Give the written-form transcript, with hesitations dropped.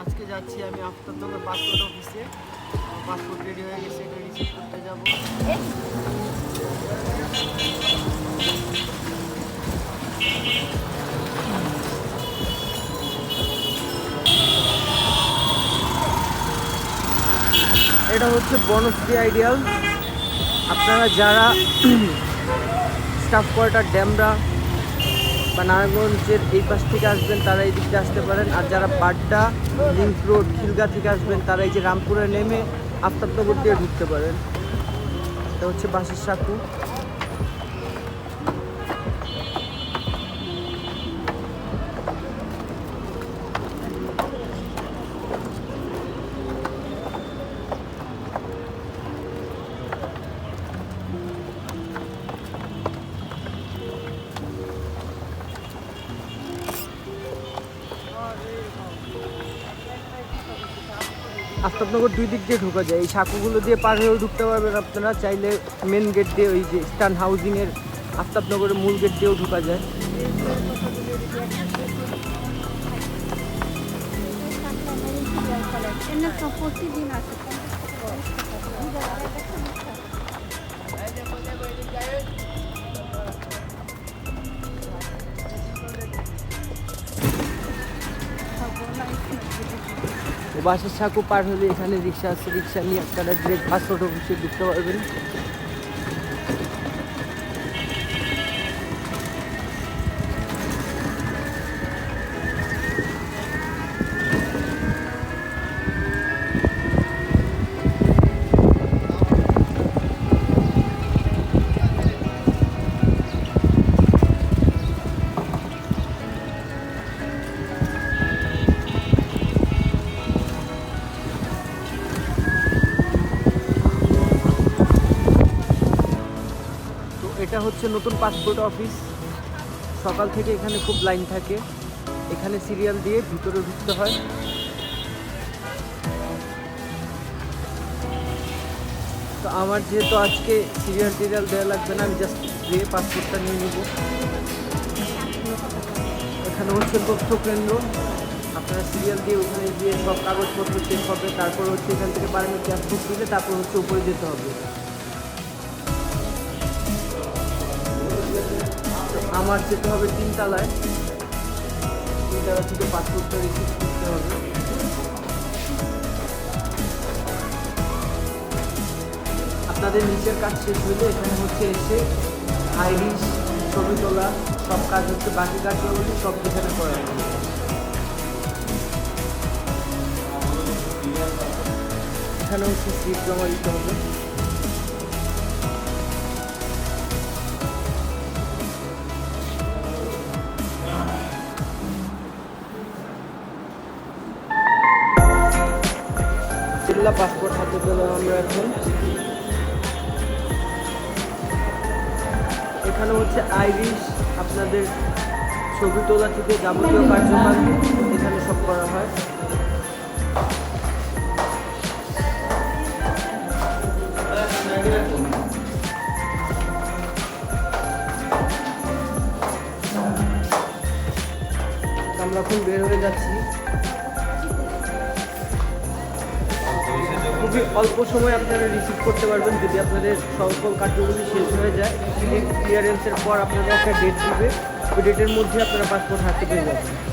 আজকে যাচ্ছি আমি আফতাবনগর পাসপোর্ট অফিসে। পাসপোর্ট রেডি হয়ে গেছে, এটা রিসিভ করতে যাব। এটা হচ্ছে বনশ্রী আইডিয়াল। আপনারা যারা স্টাফ কোয়ার্টার ড্যামরা বা নারায়ণগঞ্জের এই পাশ থেকে আসবেন তারা এই দিক দিয়ে আসতে পারেন। আর যারা বাড্ডা, লিংক রোড, খিলগা থেকে আসবেন তারা এই যে রামপুরে নেমে আফতাবনগর দিয়ে ঢুকতে পারেন। এটা হচ্ছে বাঁশের সাঁকু। আফতাবনগর দুই দিক দিয়ে ঢোকা যায়। এই সাঁকুগুলো দিয়ে পার হয়েও ঢুকতে পারবেন আপনারা। চাইলে মেন গেট দিয়ে ওই যে স্টান হাউজিংয়ের আফতাবনগরের মূল গেট দিয়েও ঢোকা যায়। বাঁশের সাঁকু পার হলে এখানে রিক্সা আছে, রিক্সা নিয়ে আপনারা ডিরেক্ট পাসপোর্ট অফিসে ঢুকতে পারবেন। এটা হচ্ছে নতুন পাসপোর্ট অফিস। সকাল থেকে এখানে খুব লাইন থাকে। এখানে সিরিয়াল দিয়ে ভিতরে ঢুকতে হয়। তো আমার যেহেতু আজকে সিরিয়াল টিরিয়াল দেওয়া লাগবে না, আমি জাস্ট দিয়ে পাসপোর্টটা নিয়ে নেব। এখানে হচ্ছে তথ্য কেন্দ্র। আপনারা সিরিয়াল দিয়ে ওখানে গিয়ে সব কাগজপত্র চেক হবে। তারপর হচ্ছে এখান থেকে পারমিট পাসপোর্ট দিলে তারপর হচ্ছে উপরে যেতে হবে। আমার যেতে হবে তিনতলায়। তিনতলা থেকে পাসপোর্টটা রিসিভ করতে হবে। আপনাদের নিচের কাজ শেষ হলে এখানে হচ্ছে এসে আইরিশ, ছবি তোলা সব কাজ হচ্ছে, বাকি কাজগুলো সব এখানে করা হবে। এখানে হচ্ছে স্লিপ জমা দিতে হবে। পাসপোর্ট হাতে পেলাম আমরা এখন। এখানে হচ্ছে আইরিশ, আপনাদের ছবি তোলা থেকে যাবতীয় কার্যক্রম এখানে সব করা হয়। আমরা এখন বের হয়ে যাচ্ছি। খুবই অল্প সময় আপনারা রিসিভ করতে পারবেন যদি আপনাদের সকল কার্যগুলি শেষ হয়ে যায়। ক্লিয়ারেন্সের পর আপনাদের একটা ডেট দিবে, ওই ডেটের মধ্যে আপনারা পাসপোর্ট হাতে পেয়ে যাবেন।